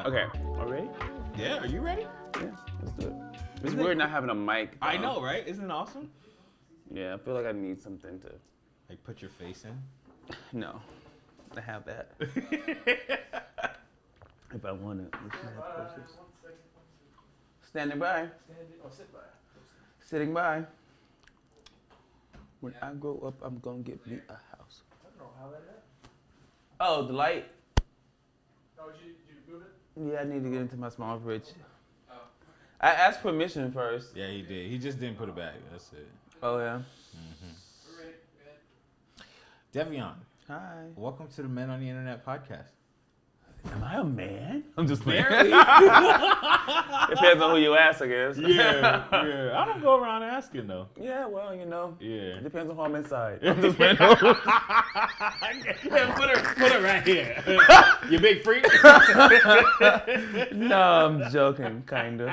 Okay, all ready? Yeah, are you ready? Yeah, let's do it. It's weird not having a mic. I know, right? Isn't it awesome? Yeah, I feel like I need something to... Like put your face in? No, I have that. If I want it. Standing by. Sit by. Sitting by. When I grow up, I'm gonna get me a house. I don't know how that happened. Oh, the light. Oh, did you move it? Yeah, I need to get into my small fridge. Oh. I asked permission first. Yeah, he did. He just didn't put it back. That's it. Oh, yeah. We're ready. Devion, Hi. welcome to the Men on the Internet podcast. Am I a man? I'm just Barely. Depends on who you ask, I guess. yeah. I don't go around asking though. Yeah, well, you know. Yeah. It depends on who I'm inside. Put her right here. You big freak. No, I'm joking, kind of.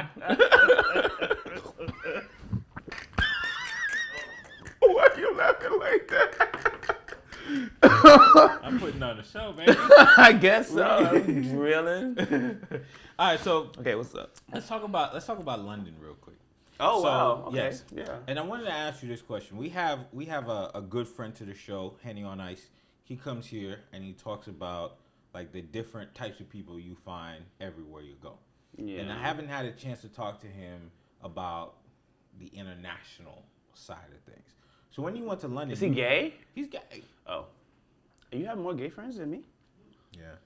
Why are you laughing like that? I'm putting on a show, baby. I guess so. I'm reeling. All right, so Okay, what's up? let's talk about London real quick. Oh, So, wow. Okay. yes. Yeah. And I wanted to ask you this question. We have a good friend to the show, Henny on Ice. He comes here and he talks about like the different types of people you find everywhere you go. Yeah. And I haven't had a chance to talk to him about the international side of things. So when you went to London, Is he gay? He's gay. Oh. You have more gay friends than me? Yeah.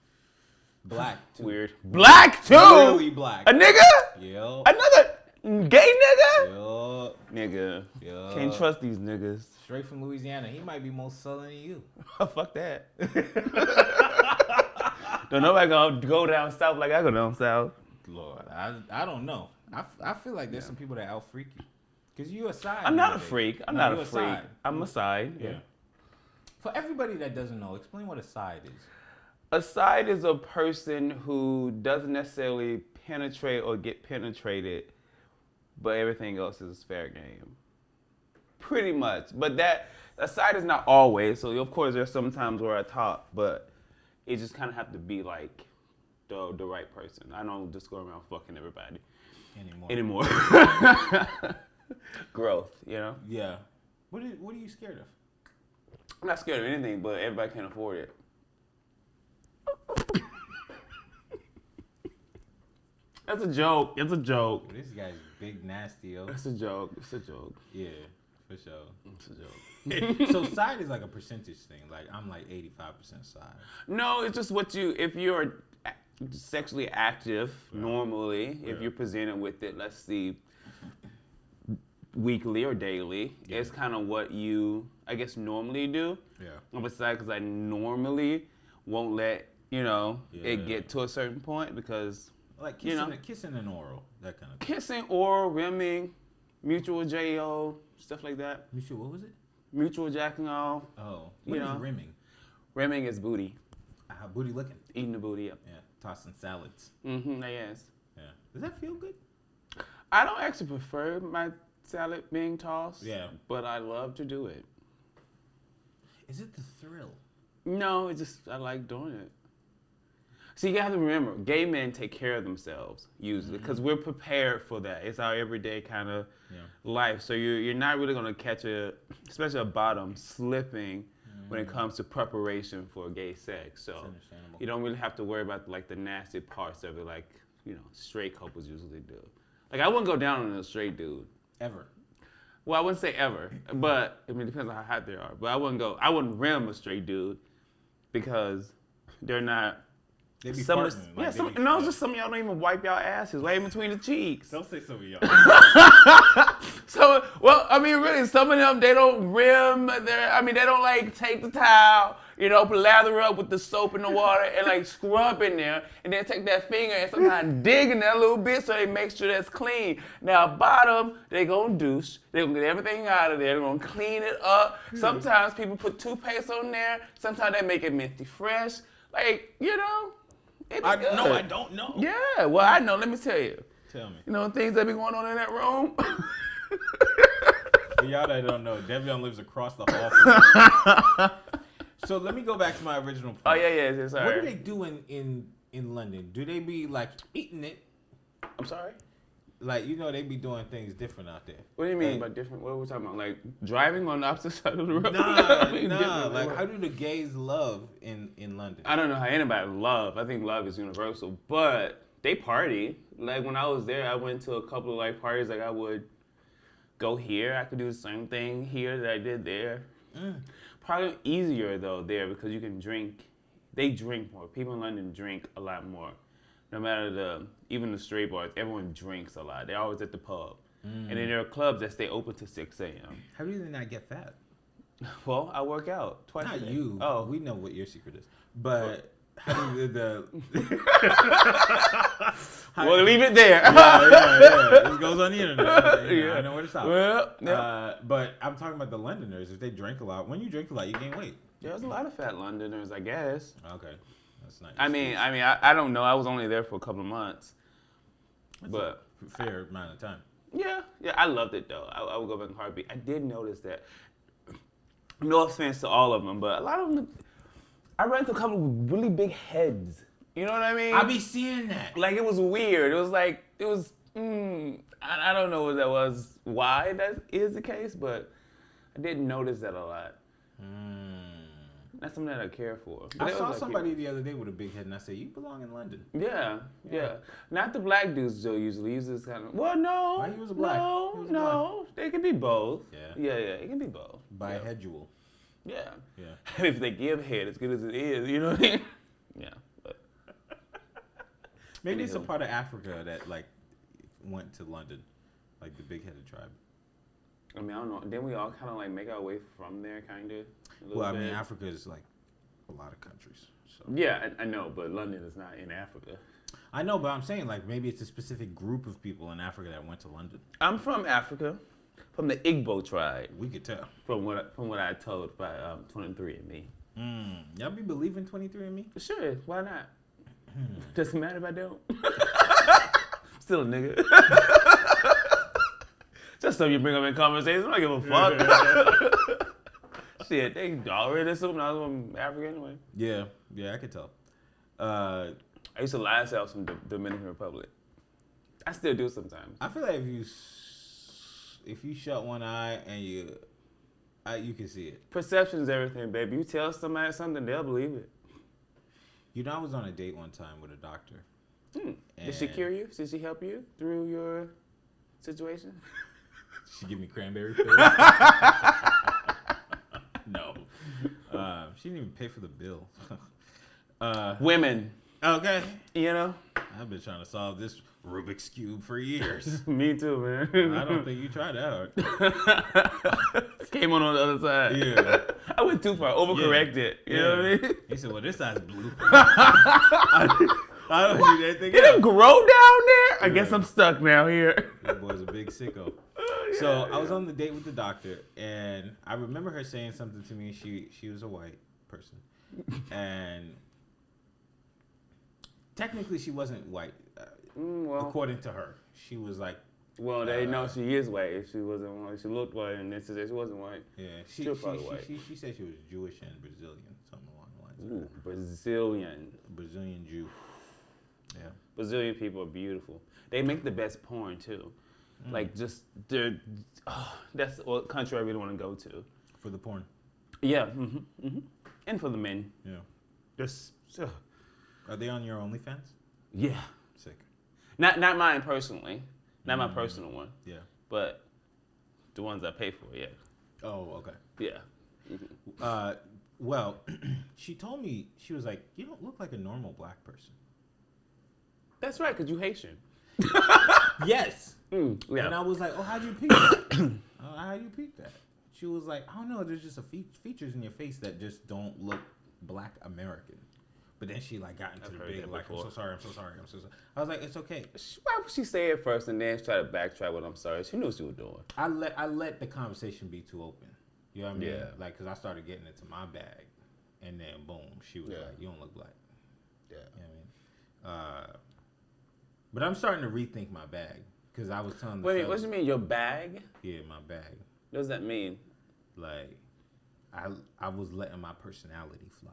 Black too. Weird. Black too? Really black. A nigga? Yep. Another gay nigga? Yup. Nigga. Yup. Can't trust these niggas. Straight from Louisiana. He might be more southern than you. Fuck that. Don't nobody gonna go down south like I go down south. Lord, I don't know. I feel like there's some people that out freak you. Because you a side. I'm not a nowadays. freak. I'm No, not you a freak. side. I'm a side. Yeah. For everybody that doesn't know, explain what a side is. A side is a person who doesn't necessarily penetrate or get penetrated, but everything else is fair game. Pretty much. But a side is not always. So of course there's some times where I talk, but it just kind of have to be like the right person. I don't just go around fucking everybody anymore. Growth, you know? Yeah. What are you scared of? I'm not scared of anything, but everybody can't afford it. That's a joke. It's a joke. This guy's big nasty, yo. It's a joke. It's a joke. Yeah, for sure. It's a joke. So side is like a percentage thing. Like I'm like 85% side. No, it's just if you're sexually active normally, if you're presented with it, let's see, weekly or daily, it's kind of what you, I guess, normally do. Yeah. I'm a side because I normally won't let, it get to a certain point because, Like kissing and oral, that kind of thing. kissing, oral, rimming, mutual JO, stuff like that. Mutual, what was it? Mutual jacking off. Oh, what is rimming? Rimming is booty. Booty licking. Eating the booty up. Yeah, tossing salads. Mm-hmm, yes. Yeah. Does that feel good? I don't actually prefer my salad being tossed. Yeah. But I love to do it. Is it the thrill? No, it's just, I like doing it. See, you have to remember, gay men take care of themselves, usually, because we're prepared for that. It's our everyday kind of life. So you're not really going to catch especially a bottom, slipping when it comes to preparation for gay sex. So you don't really have to worry about, like, the nasty parts of it, like, straight couples usually do. Like, I wouldn't go down on a straight dude. Ever. Well, I wouldn't say ever, but it depends on how hot they are. But I wouldn't rim a straight dude because they're not. They be some farting. of, just some of y'all don't even wipe y'all asses right in between the cheeks. Don't say some of y'all. So, well, I mean, really, some of them, they don't rim they don't like take the towel, lather up with the soap in the water and like scrub in there and then take that finger and sometimes dig in there a little bit so they make sure that's clean. Now, bottom, they gonna douche. They gonna get everything out of there. They're gonna clean it up. Sometimes people put toothpaste on there. Sometimes they make it minty fresh. Like, it's good. No, I don't know. Yeah, well, I know. Let me tell you. Tell me. Things that be going on in that room. For y'all that don't know, Devion lives across the hall from me. So let me go back to my original point. Oh, yeah, sorry. What do they do in in London, do they be like eating it? I'm sorry? Like, they be doing things different out there. What do you mean by different? What are we talking about? Like driving on the opposite side of the road? Nah. Like, how do the gays love in London? I don't know how anybody love. I think love is universal, but they party. Like when I was there, I went to a couple of like parties. Like I would go here. I could do the same thing here that I did there. Probably easier though there because you can drink. They drink more. People in London drink a lot more. No matter even the straight bars, everyone drinks a lot. They're always at the pub. And then there are clubs that stay open to 6 a.m. How do you not get fat? Well, I work out twice a day. Not you. Oh. We know what your secret is. But how do Well, leave it there. Yeah. It goes on the internet. I know where to stop. Well, yeah. But I'm talking about the Londoners. If they drink a lot, when you drink a lot, you gain weight. There's a lot of fat Londoners, I guess. Okay. That's nice. I don't know. I was only there for a couple of months. That's but a fair amount of time. Yeah, I loved it though. I would go back in a heartbeat. I did notice that. No offense to all of them, but a lot of them, I ran into a couple of really big heads. You know what I mean? I be seeing that. Like it was weird. I don't know what that was, why that is the case, but I didn't notice that a lot. That's something that I care for. But I saw somebody the other day with a big head, and I said, "You belong in London." Yeah. Not the black dudes, Joe. Usually, it's kind of. Well, no. Why he was a black? No. They can be both. Yeah. It can be both. Bihedual. Yeah. Yeah. If they give head as good as it is, you know what I mean? Yeah. But maybe it's a part of Africa that like went to London, like the big-headed tribe. I mean, I don't know. Didn't we all kind of like make our way from there, kind of? Well, I mean, Africa is like a lot of countries. So. Yeah, I know, but London is not in Africa. I know, but I'm saying like maybe it's a specific group of people in Africa that went to London. I'm from Africa, from the Igbo tribe. We could tell. From what I told by 23andMe. Y'all be believing 23andMe? Sure, why not? Doesn't matter if I don't. Still a nigga. Just so you bring them in conversation. I don't give a fuck. Shit, they already assumed I was from Africa anyway. Yeah, I could tell. I used to lie and say I was from Dominican Republic. I still do sometimes. I feel like if you shut one eye and you can see it. Perception is everything, baby. You tell somebody something, they'll believe it. I was on a date one time with a doctor. Did she cure you? Did she help you through your situation? She give me cranberry pills. No. She didn't even pay for the bill. Women. Okay. You know? I've been trying to solve this Rubik's Cube for years. Me too, man. I don't think you tried out. Came on the other side. Yeah. I went too far. Overcorrected. You know what I mean? He said, well, this side's blue. I don't do that thing. It didn't grow down there? I guess I'm stuck now here. That boy's a big sicko. So I was on the date with the doctor, and I remember her saying something to me. She was a white person, and technically she wasn't white, according to her. She was like. Well, they know she is white. If she wasn't white, she looked white, and then she said she wasn't white. Yeah, she was probably white. She said she was Jewish and Brazilian, something along the lines. Ooh, Brazilian Jew. Yeah. Brazilian people are beautiful. They make the best porn too. Like that's what country I really want to go to. For the porn. Yeah, and for the men. Yeah. Just. Are they on your OnlyFans? Yeah. Sick. Not mine personally. Not my personal one. Yeah. But the ones I pay for, yeah. Oh, okay. Yeah. Well, she told me, she was like, you don't look like a normal black person. That's right, because you Haitian. Yes. Yeah. And I was like, oh, how'd you peep that? How'd you peep that? She was like, I don't know, there's just features in your face that just don't look black American. But then she like got into the big like, I'm so sorry. I was like, it's okay. Why would she say it first and then try to backtrack with I'm sorry? She knew what she was doing. I let the conversation be too open. You know what I mean? Yeah. Like, because I started getting into my bag. And then, boom, she was like, you don't look black. Yeah. You know what I mean? But I'm starting to rethink my bag. Because I was telling the Wait, what do you mean, your bag? Yeah, my bag. What does that mean? Like, I was letting my personality fly.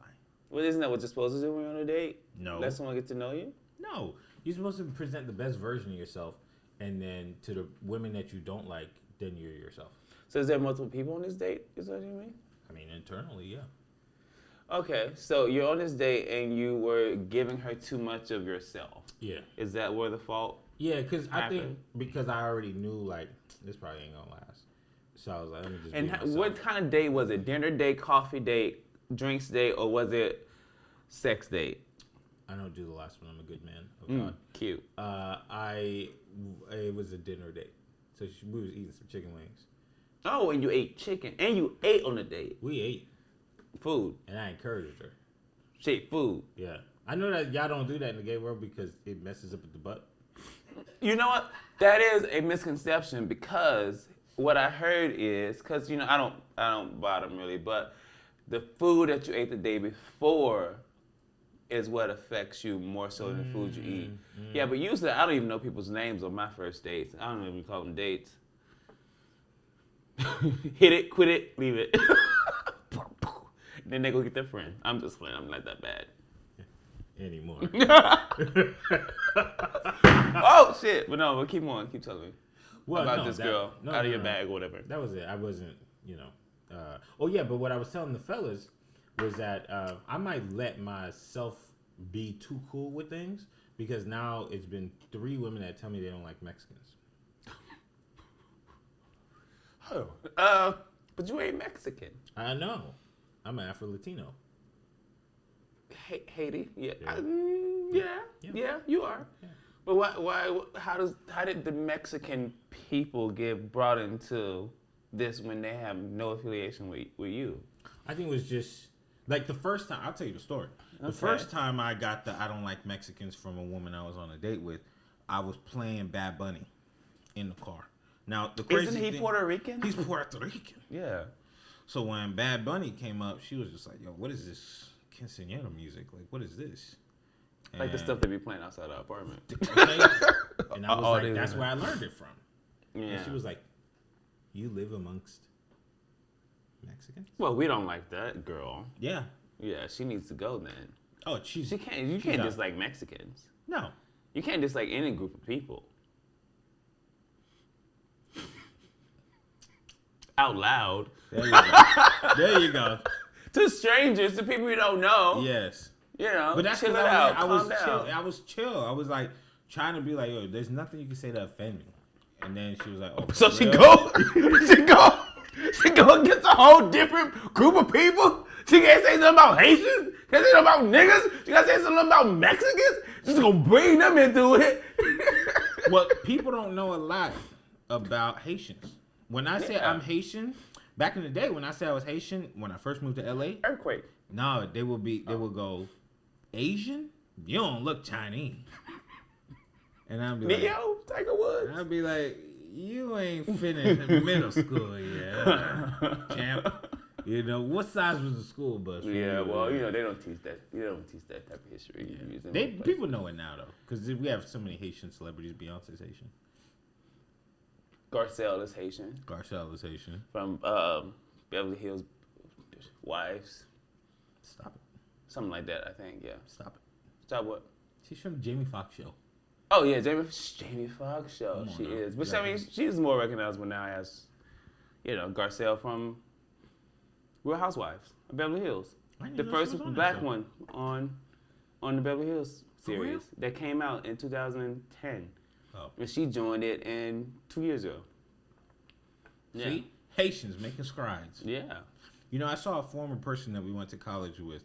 Well, isn't that what you're supposed to do when you're on a date? No. Let someone get to know you? No. You're supposed to present the best version of yourself, and then to the women that you don't like, then you're yourself. So is there multiple people on this date? Is that what you mean? I mean, internally, yeah. Okay, so you're on this date and you were giving her too much of yourself. Yeah. Is that where the fault? Yeah, because I think happened? because I already knew, like, this probably ain't gonna last. So I was like, let me just And be myself. what kind of date was it? Dinner date, coffee date, drinks date, or was it sex date? I don't do the last one. I'm a good man. Oh, God. Cute. It was a dinner date. So we was eating some chicken wings. Oh, and you ate chicken. And you ate on the date. We ate. Food. And I encouraged her. Shit, food. Yeah. I know that y'all don't do that in the gay world because it messes up with the butt. You know what? That is a misconception because what I heard is, because, you know, I don't bottom really, but the food that you ate the day before is what affects you more so than the food you eat. Yeah, but usually I don't even know people's names on my first dates. I don't even call them dates. Hit it, quit it, leave it. Then they go get their friend. I'm just playing. I'm not that bad. Anymore. Oh, shit. But no, but keep on. Keep telling me about this girl out of your bag or whatever. That was it. I wasn't, oh, yeah, but what I was telling the fellas was that I might let myself be too cool with things because now it's been 3 women that tell me they don't like Mexicans. Oh. But you ain't Mexican. I know. I'm an Afro-Latino. Haiti? Yeah. Yeah. Yeah, you are. Yeah. But how did the Mexican people get brought into this when they have no affiliation with you? I think it was just, like the first time, I'll tell you the story. The first time I got the I don't like Mexicans from a woman I was on a date with, I was playing Bad Bunny in the car. Now, the crazy Isn't he thing, Puerto Rican? He's Puerto Rican. Yeah. So when Bad Bunny came up, she was just like, yo, what is this quinceañera music? Like, what is this? Like the stuff they be playing outside our apartment. Okay. And I was like, that's where I learned it from. Yeah. And she was like, you live amongst Mexicans? Well, we don't like that girl. Yeah. Yeah, she needs to go then. Oh, You can't dislike Mexicans. No. You can't dislike any group of people. Out loud. There you go. There you go. To strangers, to people you don't know. Yes. You know, But that's chill it because out. I was calm down. chill. I was chill. I was like trying to be like, yo, there's nothing you can say to offend me. And then she was like, oh, So she real? she go against a whole different group of people? She can't say something about Haitians? Can't say something about niggas? She can't say something about Mexicans? She's gonna bring them into it. Well, people don't know a lot about Haitians. When I say I'm Haitian, back in the day when I said I was Haitian, when I first moved to LA, Earthquake. no, they would go, Asian? You don't look Chinese. And I'd be like, Neo? Tiger Woods? I'd be like, you ain't finished middle school yet, champ. You know, what size was the school bus? Yeah, well, you know, they don't teach that. You don't teach that type of history. People know it now, though, because we have so many Haitian celebrities. Beyonce's Haitian. Garcelle is Haitian. Garcelle is Haitian. From Beverly Hills Wives. Stop it. Something like that, I think, yeah. Stop it. Stop what? She's from Jamie Foxx show. Oh, yeah, Jamie Foxx show. She now. is. But, Yeah. I mean, she's more recognizable now as, you know, Garcelle from Real Housewives of Beverly Hills. I didn't The know she first was on that black show. one on the Beverly Hills For real? series that came out in 2010. Oh. And she joined it in 2 years ago. Yeah. See? Haitians making strides. Yeah. You know, I saw a former person that we went to college with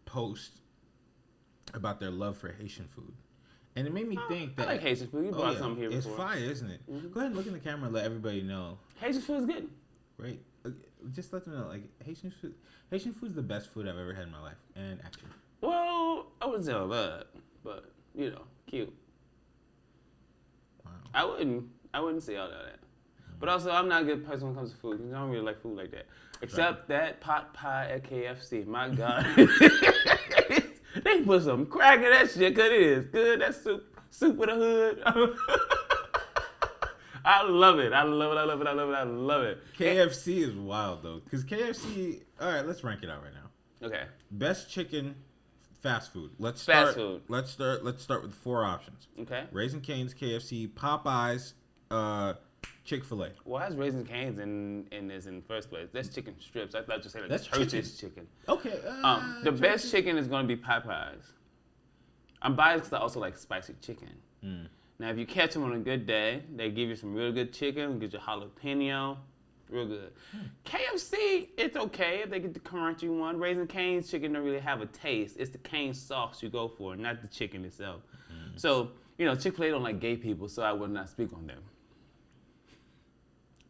post about their love for Haitian food. And it made me think that... I like Haitian food. You brought some here it's before. fire, isn't it? Mm-hmm. Go ahead and look in the camera and let everybody know. Haitian food is good. Right? Just let them know, like, Haitian food is the best food I've ever had in my life. And actually... Well, I wouldn't say all that, but, you know, cute. Wow. I wouldn't say all that. But also, I'm not a good person when it comes to food. I don't really like food like that. Except that pot pie at KFC. My God. They put some crack in that shit, because it is good. That soup with a hood. I love it. I love it. KFC is wild, though. Because KFC... All right, let's rank it out right now. Okay. Best chicken fast food. Let's Fast start. food. Let's start with 4 options. Okay. Raising Cane's, KFC, Popeyes, ChickfilA. Why is Raising Cane's in this in the first place? That's chicken strips. I thought you said like That's Church's chicken. Okay. The best chicken is going to be Popeyes. I'm biased because I also like spicy chicken. Now, if you catch them on a good day, they give you some real good chicken, get your jalapeno, real good. KFC, it's okay if they get the crunchy one. Raising Cane's chicken don't really have a taste. It's the cane sauce you go for, not the chicken itself. So, Chick-fil-A don't like gay people, so I would not speak on them.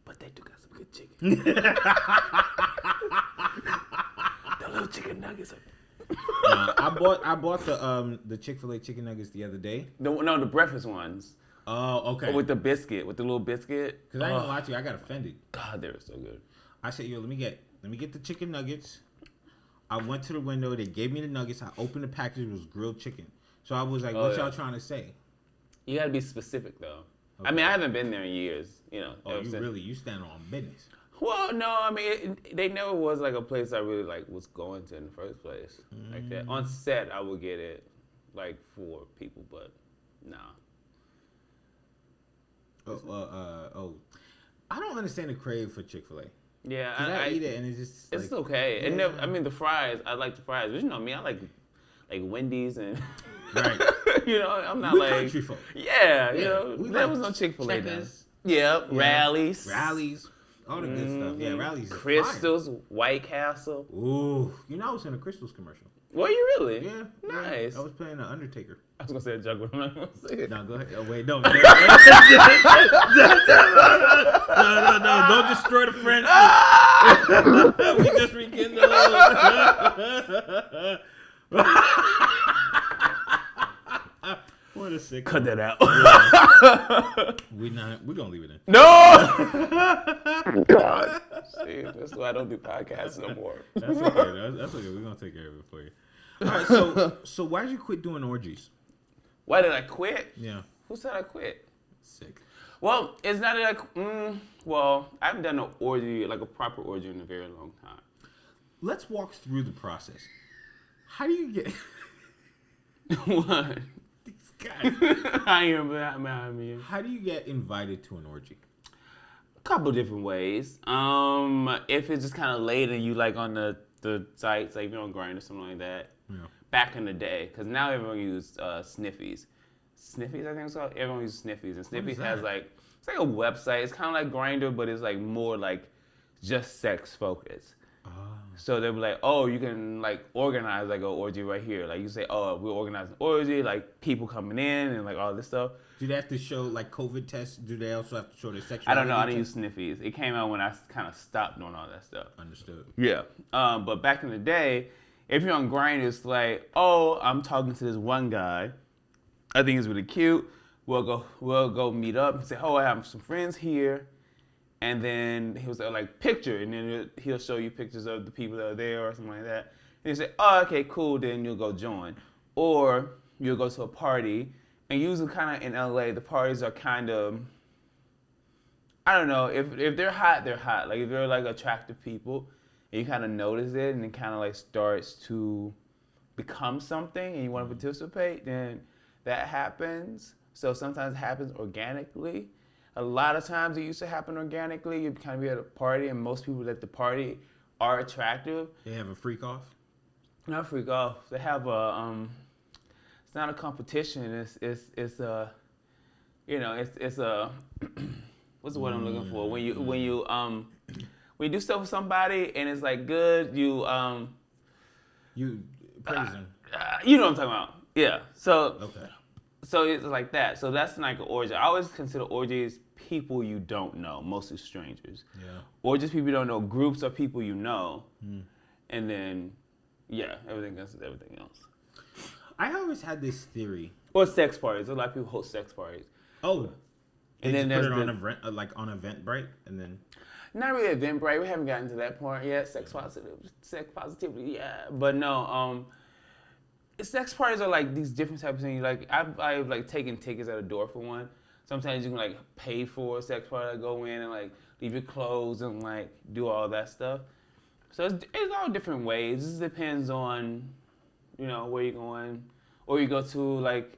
But they do got some good chicken. The little chicken nuggets are... I bought the Chick-fil-A chicken nuggets the other day. The breakfast ones. Oh, okay. With the biscuit, with the little biscuit. Because I ain't gonna lie to you, I got offended. God, they were so good. I said, let me get the chicken nuggets. I went to the window. They gave me the nuggets. I opened the package. It was grilled chicken. So I was like, what y'all trying to say? You gotta be specific though. Okay. I mean, I haven't been there in years. Oh, you stand on business. Well, no, I mean, they never was like a place I really like was going to in the first place. Like that. On set, I would get it like for people, but nah. I don't understand the crave for Chick-fil-A. Yeah, I eat it and it's just it's like, okay. Yeah. And I mean, the fries, I like the fries. But you know me, I like Wendy's and right. I'm not we like country folk. Yeah, we there like was no Chick-fil-A then. Checkers. Yeah, rallies, all the good stuff. Yeah, rallies. Are Crystals, White Castle. Ooh, I was in a Crystals commercial. Were you really? Yeah, nice. I was playing the Undertaker. I was gonna say a joke, but I'm not gonna say it. No, go ahead. Oh wait, no. No, don't destroy the friendship. We just rekindled. What a sick. Cut that out. We're gonna leave it in. No. God. See, that's why I don't do podcasts no more. That's okay. That's okay. We're gonna take care of it for you. All right. So why did you quit doing orgies? Why did I quit? Yeah. Who said I quit? Sick. Well, it's not that I haven't done an orgy, like a proper orgy, in a very long time. Let's walk through the process. How do you get... What? These guys. I am behind me. How do you get invited to an orgy? A couple different ways. If it's just kind of late and you like on the sites, like if you're on Grindr or something like that. Yeah. Back in the day, because now everyone uses Sniffies. Sniffies, I think it's called. Everyone uses Sniffies, and Sniffies has it's like a website. It's kind of like Grindr, but it's like more like just sex focused. So they'll be like, oh, you can like organize like an orgy right here. Like you say, oh, we're organizing an orgy, like people coming in and like all this stuff. Do they have to show like COVID tests? Do they also have to show their sexuality? I don't know. I didn't use Sniffies. It came out when I kind of stopped doing all that stuff. Understood. Yeah. But back in the day, if you're on Grindr, it's like, oh, I'm talking to this one guy. I think he's really cute. We'll go meet up and say, oh, I have some friends here. And then he was like, picture. And then he'll show you pictures of the people that are there or something like that. And you say, oh, okay, cool. Then you'll go join. Or you'll go to a party. And usually kind of in LA, the parties are kind of, I don't know, if they're hot, they're hot. Like if they're like attractive people, and you kind of notice it and it kind of like starts to become something and you want to participate, then that happens. So sometimes it happens organically. A lot of times it used to happen organically. You kind of be at a party and most people at the party are attractive. They have a freak off? Not freak off. They have a, it's not a competition. It's a, it's a, what's the word I'm looking for? When you do stuff with somebody and it's like good, you praise them. You know what I'm talking about? Yeah. So Okay. So it's like that. So that's like an orgy. I always consider orgies people you don't know, mostly strangers. Yeah. Or just people you don't know. Groups of people you know, and then everything else is everything else. I always had this theory. Or sex parties. A lot of people host sex parties. Oh. And then put there's it on on Eventbrite and then. Not really Eventbrite. We haven't gotten to that point yet. Sex positivity, yeah. But no, sex parties are like these different types of things. Like I've like taken tickets at a door for one. Sometimes you can like pay for a sex party to go in and like leave your clothes and like do all that stuff. So it's all different ways. It just depends on, where you're going. Or you go to, like,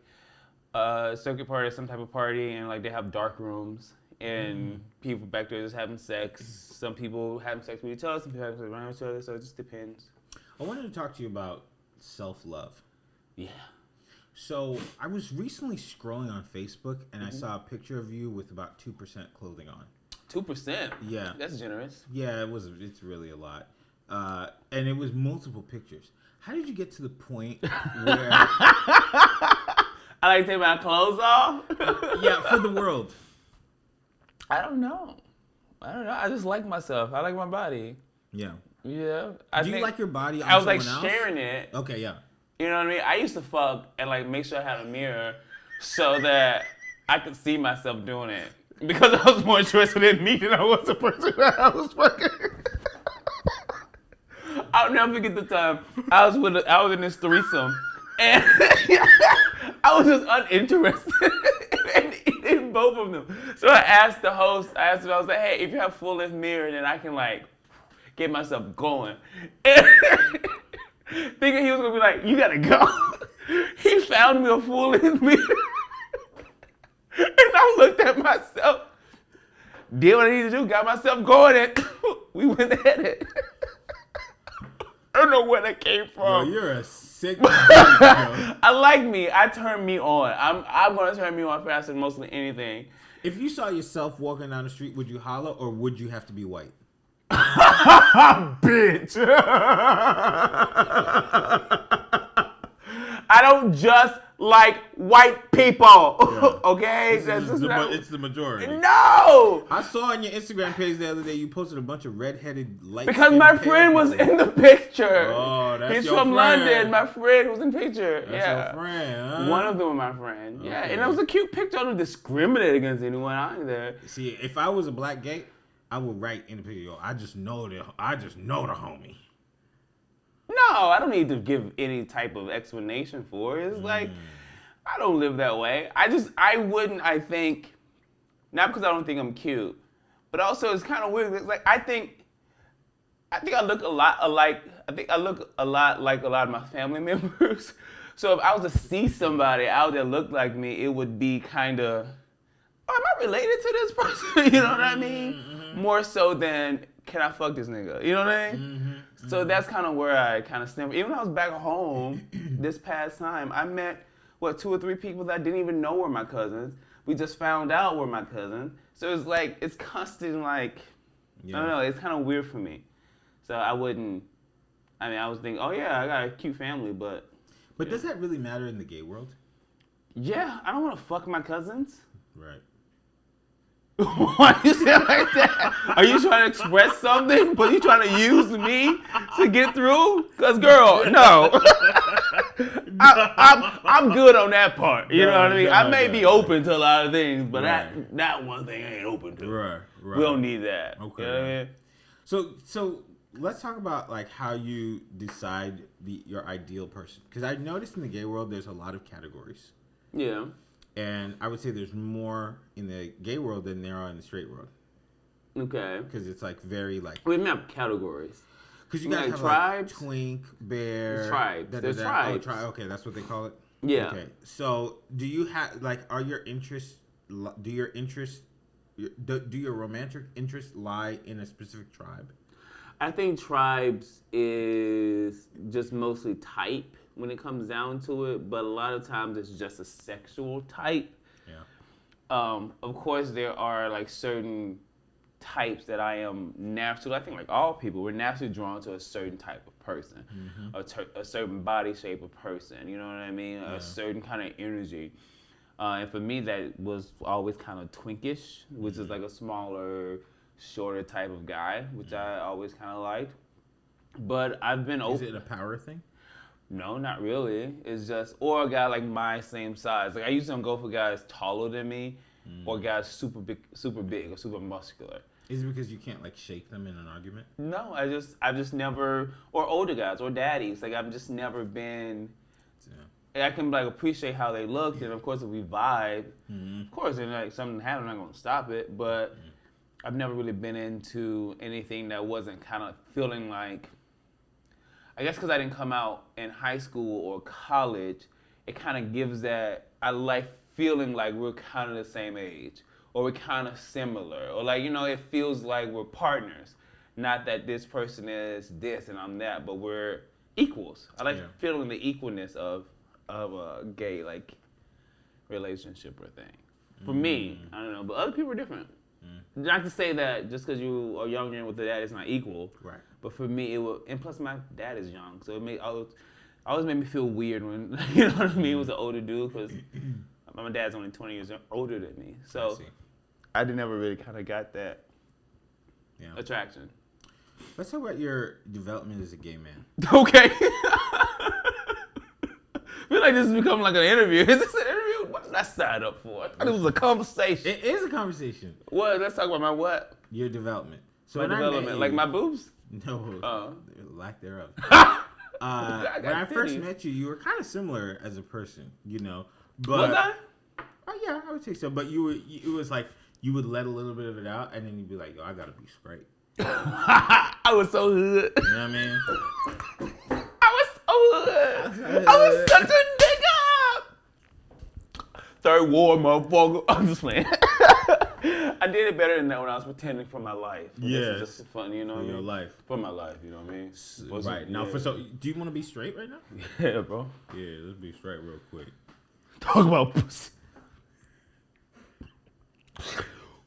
a circuit party or some type of party, and, like, they have dark rooms, and people back there just having sex. Some people having sex with each other, some people having sex around each other, so it just depends. I wanted to talk to you about self-love. Yeah. So I was recently scrolling on Facebook, and I saw a picture of you with about 2% clothing on. 2%? Yeah. That's generous. Yeah, it's really a lot. And it was multiple pictures. How did you get to the point where... I like to take my clothes off? Yeah, for the world. I don't know. I just like myself. I like my body. Yeah. Yeah. Do you like your body on I was someone like else? sharing it. Okay, yeah. You know what I mean? I used to fuck and like make sure I had a mirror so that I could see myself doing it. Because I was more interested in me than I was the person that I was fucking. I'll never forget the time I was in this threesome and I was just uninterested in both of them. So I asked the host, I was like, hey, if you have full length mirror, then I can like get myself going. And thinking he was gonna be like, you gotta go. He found me a fool in me. And I looked at myself, did what I needed to do, got myself going, and we went at it. I don't know where that came from. Yo, you're a sick dude, I like me. I turn me on. I'm gonna turn me on faster than mostly anything. If you saw yourself walking down the street, would you holler or would you have to be white? Bitch. I don't just like white people. Yeah. Okay? It's the majority. No! I saw on your Instagram page the other day you posted a bunch of redheaded light. Because my friend was in the picture. Oh, that's He's your from friend. London. My friend was in the picture. That's your friend, huh? One of them was my friend. Yeah, Okay. and it was a cute picture. I don't discriminate against anyone out there. See, if I was a black gay, I would write in the picture, yo, I just know the homie. No, I don't need to give any type of explanation for it. It's like, I don't live that way. I think, not because I don't think I'm cute, but also it's kind of weird. It's like, I think I look a lot alike. I think I look a lot like a lot of my family members. So if I was to see somebody out there look like me, it would be kind of, am I related to this person? You know what I mean? More so than, can I fuck this nigga? You know what I mean? So that's kind of where I kind of stem. Even when I was back home this past time, I met, 2 or 3 people that I didn't even know were my cousins. We just found out were my cousins. So it's like, it's constant like, I don't know, it's kind of weird for me. So I was thinking, oh yeah, I got a cute family, but. But does that really matter in the gay world? Yeah, I don't want to fuck my cousins. Right. Why you say it like that? Are you trying to express something? But you trying to use me to get through? Cause girl, no. I'm good on that part. You know what I mean? I may be open to a lot of things, but that one thing I ain't open to. Right. We don't need that. Okay. You know what I mean? So let's talk about like how you decide your ideal person. Because I've noticed in the gay world there's a lot of categories. Yeah. And I would say there's more in the gay world than there are in the straight world. Okay. Because it's like very like. We have categories. Because you guys have tribes, like twink, bear. Tribes. There's tribes. Oh, okay, that's what they call it. Yeah. Okay. So do you have like are your interests? Do your romantic interests lie in a specific tribe? I think tribes is just mostly type when it comes down to it, but a lot of times it's just a sexual type. Yeah. Of course, there are like certain types that I am naturally, I think like all people, we're naturally drawn to a certain type of person, a certain body shape of person, you know what I mean? A certain kind of energy. And for me, that was always kind of twinkish, which is like a smaller, shorter type of guy, which I always kind of liked. But I've been open. Is it a power thing? No, not really. It's just, or a guy like my same size. Like I usually don't go for guys taller than me, or guys super big or super muscular. Is it because you can't like shake them in an argument? No, I've just never, or older guys or daddies. Like I've just never been. I can like appreciate how they look, and of course if we vibe, of course, and like something happens, I'm not gonna stop it. But I've never really been into anything that wasn't kind of feeling like, I guess because I didn't come out in high school or college, it kind of gives that, I like feeling like we're kind of the same age, or we're kind of similar, or like, it feels like we're partners. Not that this person is this and I'm that, but we're equals. I like feeling the equalness of a gay, like, relationship or thing. For me, I don't know, but other people are different. Not to say that just because you are younger and with the dad, it's not equal. Right. But for me, it will. And plus, my dad is young, so it always made me feel weird when you know what I mean. It was an older dude because my dad's only 20 years older than me, so I never really kind of got that attraction. Let's talk about your development as a gay man. Okay. I feel like this has become like an interview. Is this an interview? What did I sign up for? I thought it was a conversation. It is a conversation. What? Let's talk about my what? Your development. So my development, like my boobs? No, lack thereof. When I first met you, you were kind of similar as a person, But, was I? Oh yeah, I would say so. But it was like you would let a little bit of it out, and then you'd be like, "Yo, I gotta be straight." I was so hood. You know what I mean? I was such a nigga. Third war, motherfucker. I'm just playing. I did it better than that when I was pretending for my life. Yeah. This is just fun, you know what I mean? For your life. For my life, you know what I mean? Right. Now, do you want to be straight right now? Yeah, bro. Yeah, let's be straight real quick. Talk about pussy.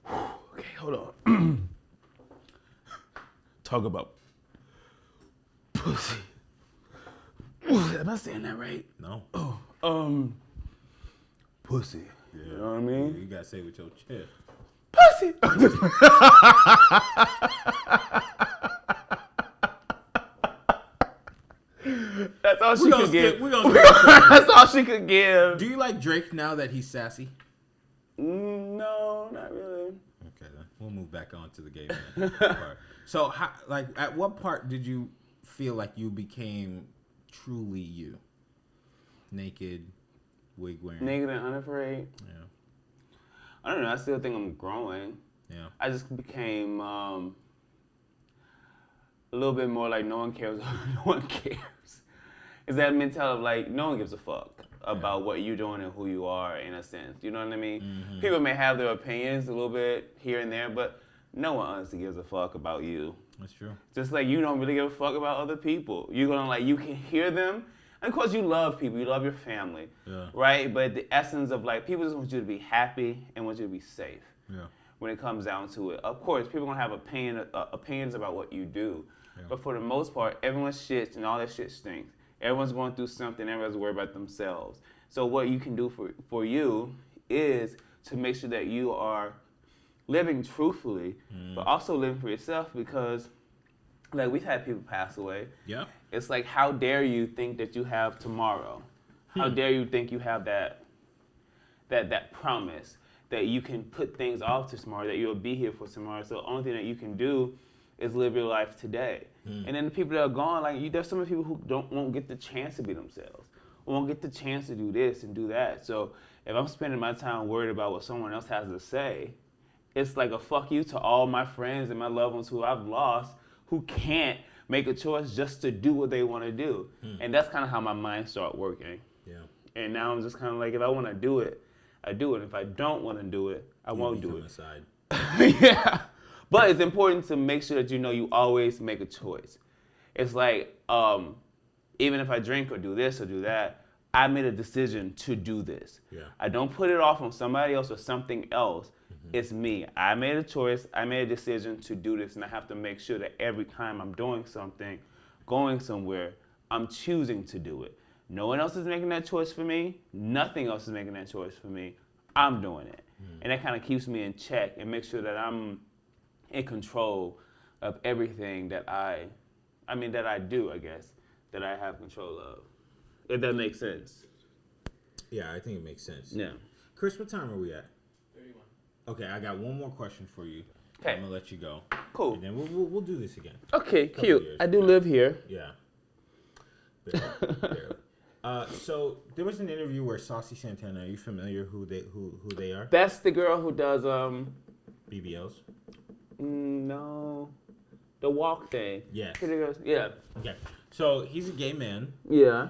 Okay, hold on. Talk about pussy. Am I saying that right? No. Pussy. Yeah. You know what I mean? You gotta say it with your chest. Pussy. That's all she could give. That's all she could give. Do you like Drake now that he's sassy? No, not really. Okay, then we'll move back on to the gay man part. So, at what part did you feel like you became truly you? Naked, wig wearing. Naked and unafraid. Yeah. I don't know. I still think I'm growing. Yeah. I just became a little bit more like no one cares. No one cares. It's that mentality of like no one gives a fuck about what you're doing and who you are in a sense. You know what I mean? Mm-hmm. People may have their opinions a little bit here and there, but no one honestly gives a fuck about you. That's true. Just like you don't really give a fuck about other people. You're gonna you can hear them. And of course you love people, you love your family, right? But the essence of people just want you to be happy and want you to be safe. Yeah. When it comes down to it, of course, people gonna have opinions about what you do, but for the most part, everyone shits and all that shit stinks. Everyone's going through something. Everyone's worried about themselves. So what you can do for you is to make sure that you are living truthfully, but also living for yourself because. We've had people pass away. Yeah. It's like, how dare you think that you have tomorrow? How dare you think you have that promise that you can put things off to tomorrow, that you'll be here for tomorrow. So the only thing that you can do is live your life today. And then the people that are gone, there's some people who won't get the chance to be themselves, won't get the chance to do this and do that. So if I'm spending my time worried about what someone else has to say, it's like a fuck you to all my friends and my loved ones who I've lost, who can't make a choice just to do what they want to do. And that's kind of how my mind started working. Yeah. And now I'm just kind of like, if I want to do it, I do it. If I don't want to do it, I won't do it. Aside. Yeah. But it's important to make sure that you always make a choice. It's like, even if I drink or do this or do that, I made a decision to do this. Yeah. I don't put it off on somebody else or something else. It's me. I made a choice. I made a decision to do this, and I have to make sure that every time I'm doing something, going somewhere, I'm choosing to do it. No one else is making that choice for me. Nothing else is making that choice for me. I'm doing it. And that kind of keeps me in check and makes sure that I'm in control of everything that I do, I guess, that I have control of. If that makes sense. Yeah, I think it makes sense. Yeah. Chris, what time are we at? Okay, I got one more question for you. Okay. I'm going to let you go. Cool. And then we'll do this again. Okay, cute. I do live here. Yeah. Barely. So there was an interview where Saucy Santana, are you familiar who they are? That's the girl who does BBLs. No. The walk thing. Yes. Yeah. Okay. So he's a gay man. Yeah.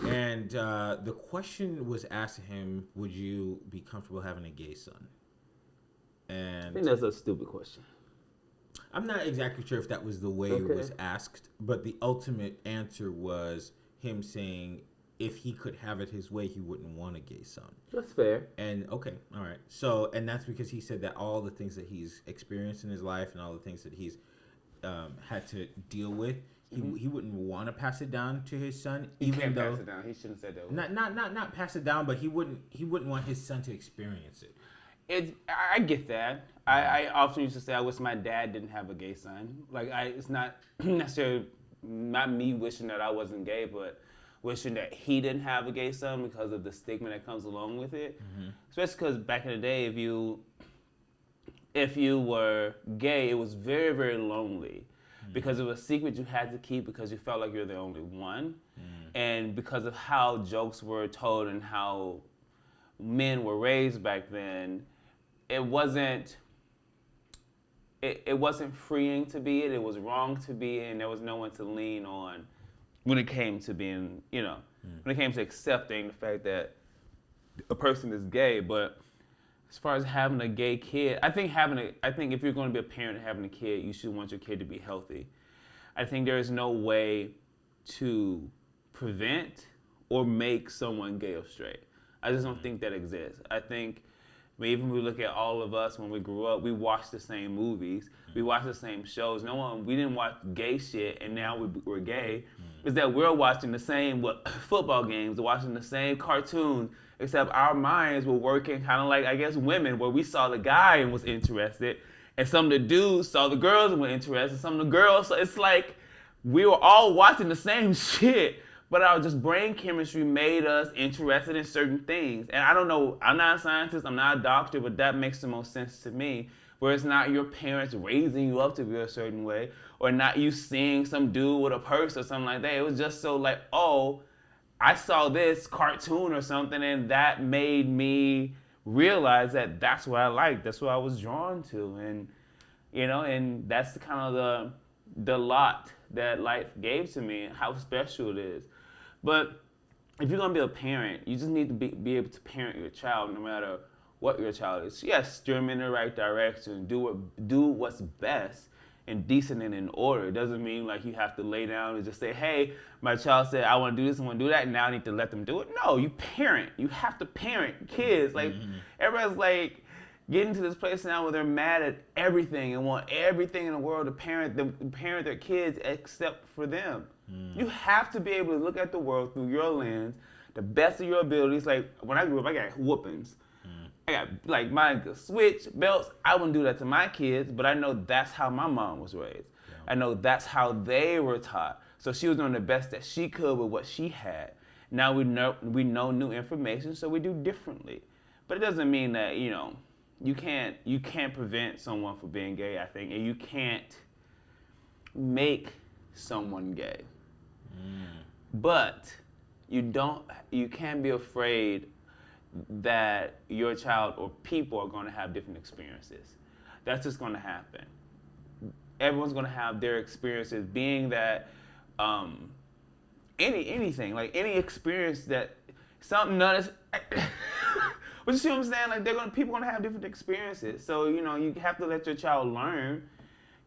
And the question was asked to him, would you be comfortable having a gay son? And I think that's a stupid question. I'm not exactly sure if that was the way it was asked, but the ultimate answer was him saying if he could have it his way, he wouldn't want a gay son. That's fair. And okay, all right. So, and that's because he said that all the things that he's experienced in his life and all the things that he's had to deal with, he wouldn't want to pass it down to his son. He can't pass it down. He shouldn't have said that. Not pass it down, but he wouldn't want his son to experience it. I get that. I often used to say I wish my dad didn't have a gay son. Like it's not necessarily not me wishing that I wasn't gay, but wishing that he didn't have a gay son because of the stigma that comes along with it. Mm-hmm. Especially because back in the day, if you were gay, it was very, very lonely. Because it was a secret you had to keep because you felt like you're the only one. And because of how jokes were told and how men were raised back then, it wasn't freeing to be it. It was wrong to be it, and there was no one to lean on when it came to being, when it came to accepting the fact that a person is gay. But as far as having a gay kid, I think if you're going to be a parent and having a kid, you should want your kid to be healthy. I think there is no way to prevent or make someone gay or straight. I just don't think that exists. I think even when we look at all of us when we grew up, we watched the same movies, we watched the same shows. We didn't watch gay shit, and now we're gay. Is that we're watching the same football games, watching the same cartoons, except our minds were working kind of like, I guess, women, where we saw the guy and was interested, and some of the dudes saw the girls and were interested, some of the girls, so it's like we were all watching the same shit, but our just brain chemistry made us interested in certain things. And I don't know, I'm not a scientist, I'm not a doctor, but that makes the most sense to me, where it's not your parents raising you up to be a certain way, or not you seeing some dude with a purse or something like that. It was just so like, oh, I saw this cartoon or something, and that made me realize that that's what I liked. That's what I was drawn to, and and that's the kind of the lot that life gave to me, how special it is. But if you're gonna be a parent, you just need to be able to parent your child, no matter what your child is. Yes, steer them in the right direction. Do what's best and decent and in order. It doesn't mean like you have to lay down and just say, hey, my child said I want to do this, I want to do that, and now I need to let them do it. No, you parent. You have to parent kids. Like everybody's like getting to this place now where they're mad at everything and want everything in the world to parent their kids except for them. You have to be able to look at the world through your lens, the best of your abilities. Like when I grew up, I got whoopings. I got like my switch, belts. I wouldn't do that to my kids, but I know that's how my mom was raised. Yeah. I know that's how they were taught. So she was doing the best that she could with what she had. Now we know new information, so we do differently. But it doesn't mean that you can't prevent someone from being gay. I think, and you can't make someone gay. But you can't be afraid that your child or people are going to have different experiences. That's just going to happen. Everyone's going to have their experiences, being that anything, like any experience that something none is. But you see what I'm saying? Like people are going to have different experiences. So you have to let your child learn.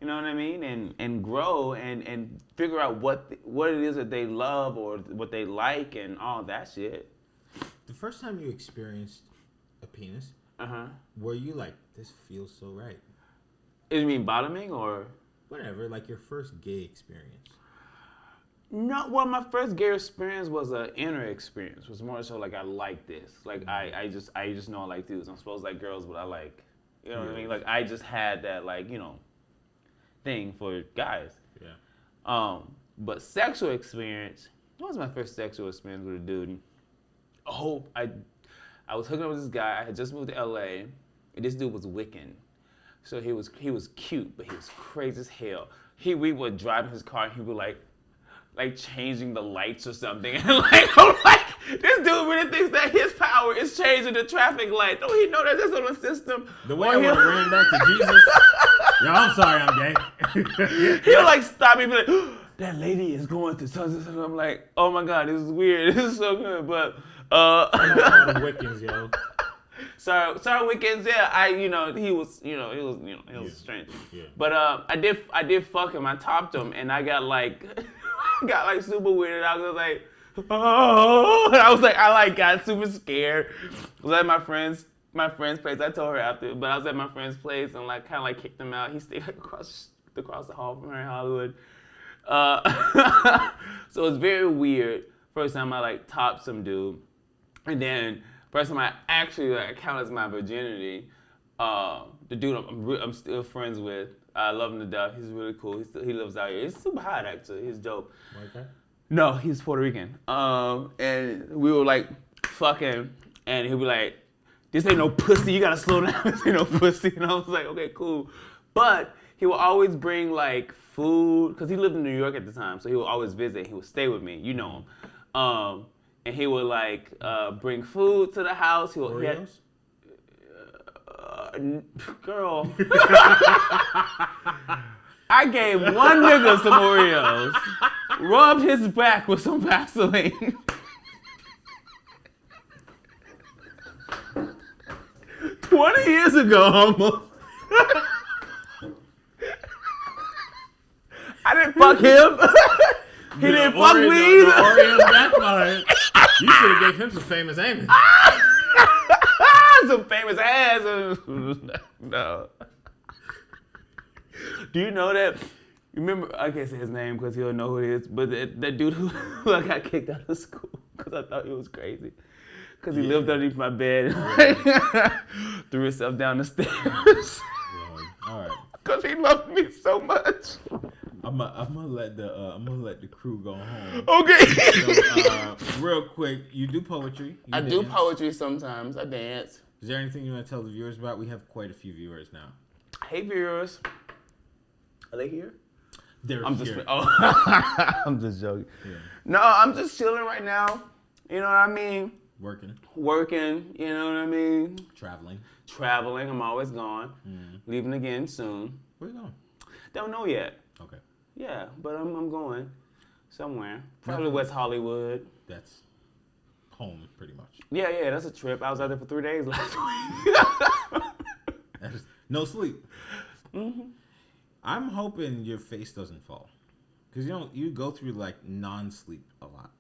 You know what I mean? And grow and figure out what it is that they love or what they like and all that shit. The first time you experienced a penis, were you like, this feels so right? You mean bottoming or? Whatever, like your first gay experience. No, well, my first gay experience was an inner experience. It was more so like, I like this. Like, I just know I like dudes. I'm supposed to like girls, but I like, what I mean? Like, I just had that, like, thing for guys. Yeah. But sexual experience, what was my first sexual experience with a dude? Oh, I was hooking up with this guy. I had just moved to LA, and this dude was Wiccan. So he was cute, but he was crazy as hell. We would drive in his car, and he would like changing the lights or something. And I'm like, this dude really thinks that his power is changing the traffic light. Don't he know that that's on the system? The way I want to bring back to Jesus. Yo, I'm sorry, I'm gay. He'll like stop me and be like, that lady is going to such and such. I'm like, oh my God, this is weird. This is so good. But All the Wiccans, yo. sorry, Wiccans. Yeah, he was strange. Yeah. But I did fuck him. I topped him, and I got like super weird. I was like, oh, and I got super scared. I was at my friend's place. I told her after, but I was at my friend's place and like kind of like kicked him out. He stayed across the hall from her in Hollywood. So it's very weird. First time I like topped some dude, and then first time I actually like counted my virginity. The dude I'm still friends with. I love him to death. He's really cool. He lives out here. He's super hot actually. He's dope. Okay. No, he's Puerto Rican. And we were like fucking, and he'd be like, "This ain't no pussy. You gotta slow down. This ain't no pussy." And I was like, "Okay, cool." But he would always bring like food, because he lived in New York at the time, so he would always visit. He would stay with me. You know him. And he would like bring food to the house. Oreos? Girl. I gave one nigga some Oreos, rubbed his back with some Vaseline. 20 years ago, almost. I didn't fuck him. He didn't fuck me either. Oreos backfired. You should have gave him some famous aiming. Some famous ass. No. Do you know that? Remember, I can't say his name because he'll know who it is, but that dude who I got kicked out of school because I thought he was crazy. Because he lived underneath my bed and threw himself down the stairs. All right. Because he loved me so much. I'm gonna let the crew go home. Okay. So, real quick, you do poetry. I do poetry sometimes. I dance. Is there anything you want to tell the viewers about? We have quite a few viewers now. Hey viewers. Are they here? They're I'm here. I'm just joking. Yeah. No, I'm just chilling right now. You know what I mean? Working. You know what I mean? Traveling. I'm always gone. Leaving again soon. Where you going? Don't know yet. Okay. Yeah, but I'm going somewhere. Probably West Hollywood. That's home, pretty much. Yeah, that's a trip. I was out there for 3 days last week. No sleep. Mm-hmm. I'm hoping your face doesn't fall. Because you go through like non-sleep a lot.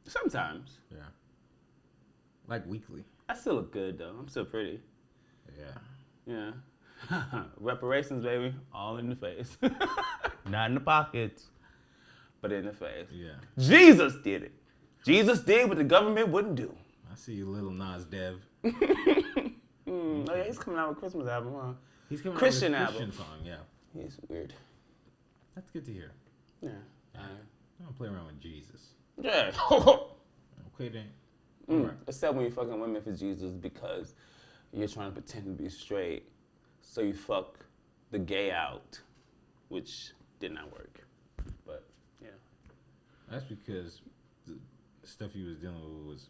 Sometimes. Yeah. Like weekly. I still look good though. I'm still pretty. Yeah. Reparations, baby. All in the face. Not in the pockets, but in the face. Yeah. Jesus did it. Jesus did what the government wouldn't do. I see you, little Nas Dev. Oh yeah, he's coming out with a Christmas album, huh? He's coming Christian out with a album. Christian song, yeah. He's weird. That's good to hear. Yeah. I don't play around with Jesus. Yeah. Okay, then. Right. Except when you're fucking women for Jesus because you're trying to pretend to be straight, so you fuck the gay out, which did not work. But yeah. That's because the stuff you was dealing with was.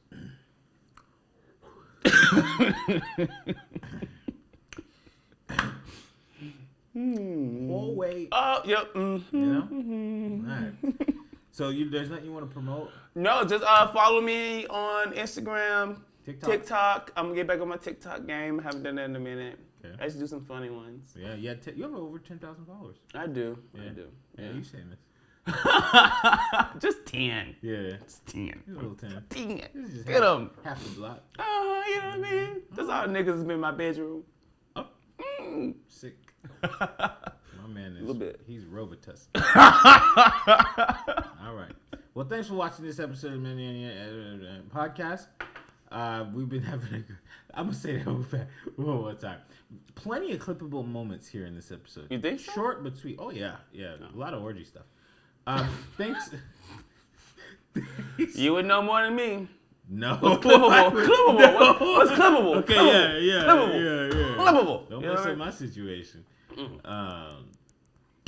Whole way. Oh, yep. Mm-hmm. You know? All right. So there's nothing you want to promote? No, just follow me on Instagram, TikTok. I'm gonna get back on my TikTok game. Haven't done that in a minute. Okay. I used to do some funny ones. Yeah, you have over 10,000 followers. I do. Yeah. I do. Yeah, you famous. Just 10. Yeah. Just 10. Just a little 10. 10. Just Get them. Half the block. You know what I mean? That's all niggas has been in my bedroom. Oh. Sick. My man is. A little bit. He's Robitussin. All right. Well, thanks for watching this episode of MOI Podcast. We've been having I'm going to say that one more time. Plenty of clippable moments here in this episode. You think so? Short but sweet. Oh, yeah. Yeah. No. A lot of orgy stuff. Thanks. You would know more than me. No. What's clippable? Clippable. No. What's clippable? Okay, clippable. yeah. Clippable. Yeah. Clippable. Don't mess up my situation.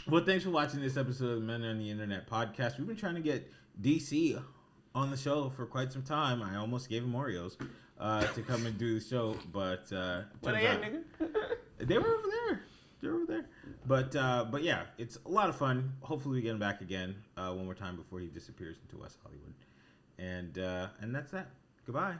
Well, thanks for watching this episode of Men on the Internet podcast. We've been trying to get DC on the show for quite some time. I almost gave him Oreos to come and do the show, but Where they at, nigga? They were over there. But yeah, it's a lot of fun. Hopefully we get him back again one more time before he disappears into West Hollywood. And that's that. Goodbye.